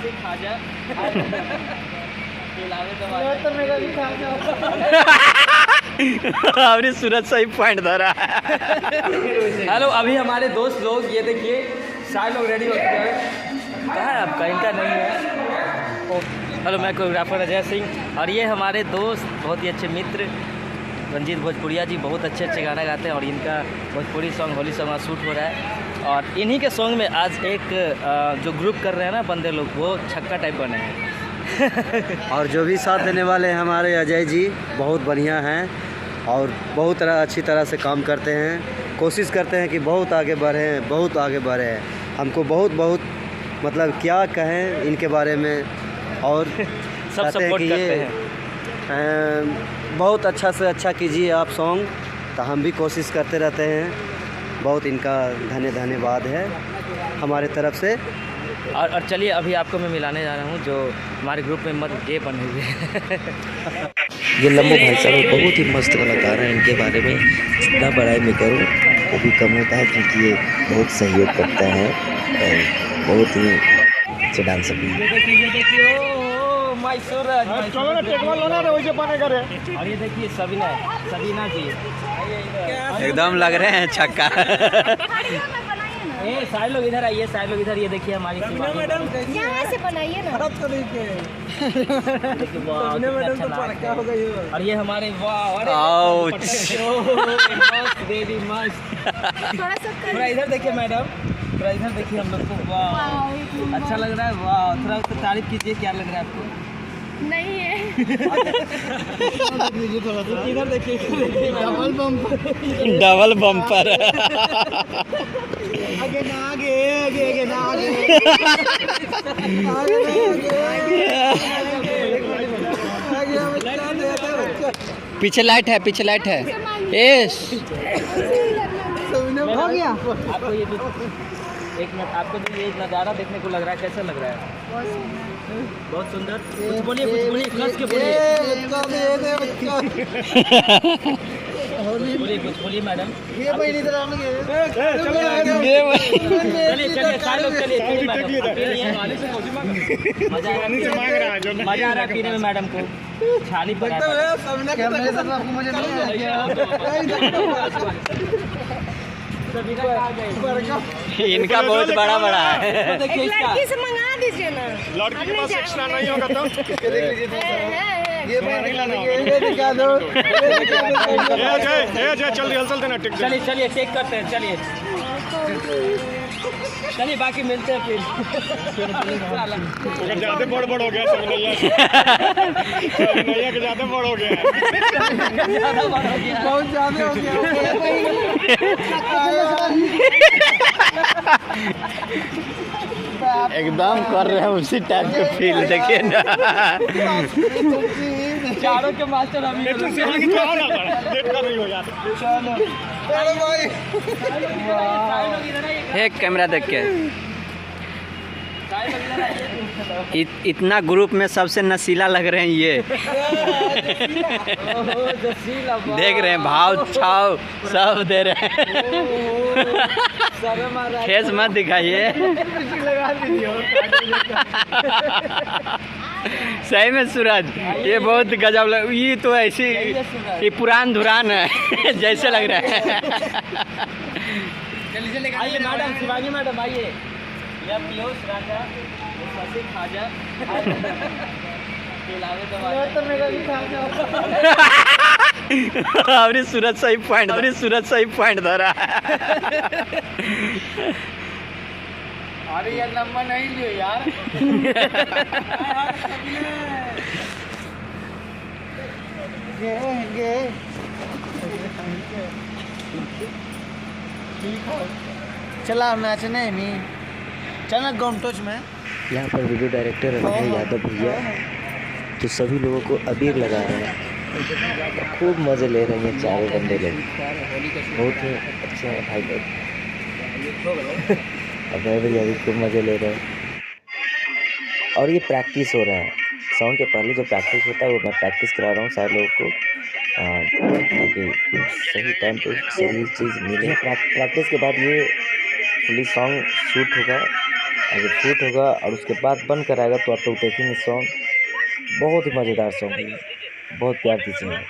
से खाजा तो मेरा भी खाजा अरे सूरज सही पॉइंट धरा। हेलो, अभी हमारे दोस्त लोग ये देखिए सारे लोग रेडी हो चुके हैं। कहाँ है आपका? इनका नहीं है। हेलो, मैं कोरियोग्राफर अजय सिंह और ये हमारे दोस्त बहुत ही अच्छे मित्र रंजीत भोजपुरिया जी बहुत अच्छे अच्छे गाना गाते हैं और इनका भोजपुरी सॉन्ग होली सॉन्ग आज शूट हो रहा है। और इन्हीं के सॉन्ग में आज एक जो ग्रुप कर रहे हैं ना बंदे लोग, वो छक्का टाइप बने हैं। और जो भी साथ देने वाले हैं हमारे अजय जी बहुत बढ़िया हैं और बहुत अच्छी तरह से काम करते हैं। कोशिश करते हैं कि बहुत आगे बढ़ें, बहुत आगे बढ़ें। हमको बहुत मतलब क्या कहें इनके बारे में। और सब सपोर्ट करते हैं। बहुत अच्छा से अच्छा कीजिए आप सॉन्ग, तो हम भी कोशिश करते रहते हैं। बहुत इनका धन्यवाद है हमारे तरफ से। और चलिए अभी आपको मैं मिलाने जा रहा हूँ जो हमारे ग्रुप में मत गे बने हुए हैं। ये लम्बो भाई साहब बहुत ही मस्त कलाकार हैं। इनके बारे में जितना बड़ाई मैं करूँ वो भी कम होता है, क्योंकि ये बहुत सहयोग करता है और बहुत ही अच्छे डांसर भी हैं। और ये देखिए सबीना जी एकदम लग रहे हैं छक्का। सारे लोग इधर आइए, सारे लोग इधर। ये देखिए हमारी मैडम यहाँ से बनाइए ना। और ये हमारे बेबी मस्त। थोड़ा इधर देखिए मैडम, थोड़ा इधर देखिए हम लोग को। वाह, अच्छा लग रहा है। वाह, थोड़ा उसको तारीफ कीजिए, क्या लग रहा है आपको? नहीं है। इधर देखिए डबल बम्पर। Double bumper. आगे ना आगे ना पीछे लाइट है, पीछे लाइट है। एस हो गया। आपको ये एक मिनट, आपको जो ये नज़ारा देखने को लग रहा है, कैसा लग रहा है? बहुत सुंदर। कुछ बोलिए कस के बोलिए मैडम। ये चलिए सारे लोग चलिए मजा आ रहा है पीने में मैडम को। छाली पर इनका बहुत बड़ा है। देखिए इसका लड़की से मंगा दीजिए ना। लड़की के पास एक्स्ट्रा नहीं होगा तो जल्दी हलचल देना। टिक चलिए चेक करते हैं। चलिए बाकी मिलते हैं फिर। ज्यादा बड़ हो गया सब नैया के ज्यादा बड़ हो गया। बहुत ज्यादा हो एकदम कर रहे हैं उसी टाइप के फील। देखिए ना, चारों के मास्टर अभी एक कैमरा देख के इतना ग्रुप में सबसे नशीला लग रहे हैं ये। देख रहे हैं, भाव छाव सब दे रहे हैं। फेस मत दिखाइए। सही में सूरज ये बहुत गजब लग। ये तो ऐसी ये पुरान धुरान है जैसे लग रहा है। आइए मैडम, शिवानी मैडम आइए। यह पीयूष राजा शशि खाजा तो मेरा भी खाजा। अरे सूरज सही पॉइंट धरा। अरे यार नंबर नहीं लियो यार। चला नाचने में चला गमटोच में। यहाँ पर वीडियो डायरेक्टर है यादव भैया, तो सभी लोगों को अबीर लगा रहे हैं। खूब मज़े ले रहे हैं चारों बंदे लोग, बहुत ही अच्छे हैं भाई लोग। अभय भैया भी खूब मज़े ले रहे हैं। और ये प्रैक्टिस हो रहा है, सॉन्ग के पहले जो प्रैक्टिस होता है वो मैं प्रैक्टिस करा रहा हूँ सारे लोगों को, ताकि सही टाइम पे सही चीज़ मिले। प्रैक्टिस के बाद ये फुली सॉन्ग शूट होगा अगर शूट होगा और उसके बाद बंद कराएगा तो आप लोग देखेंगे सॉन्ग बहुत ही मज़ेदार सॉन्ग है, बहुत प्यार दीजिएगा।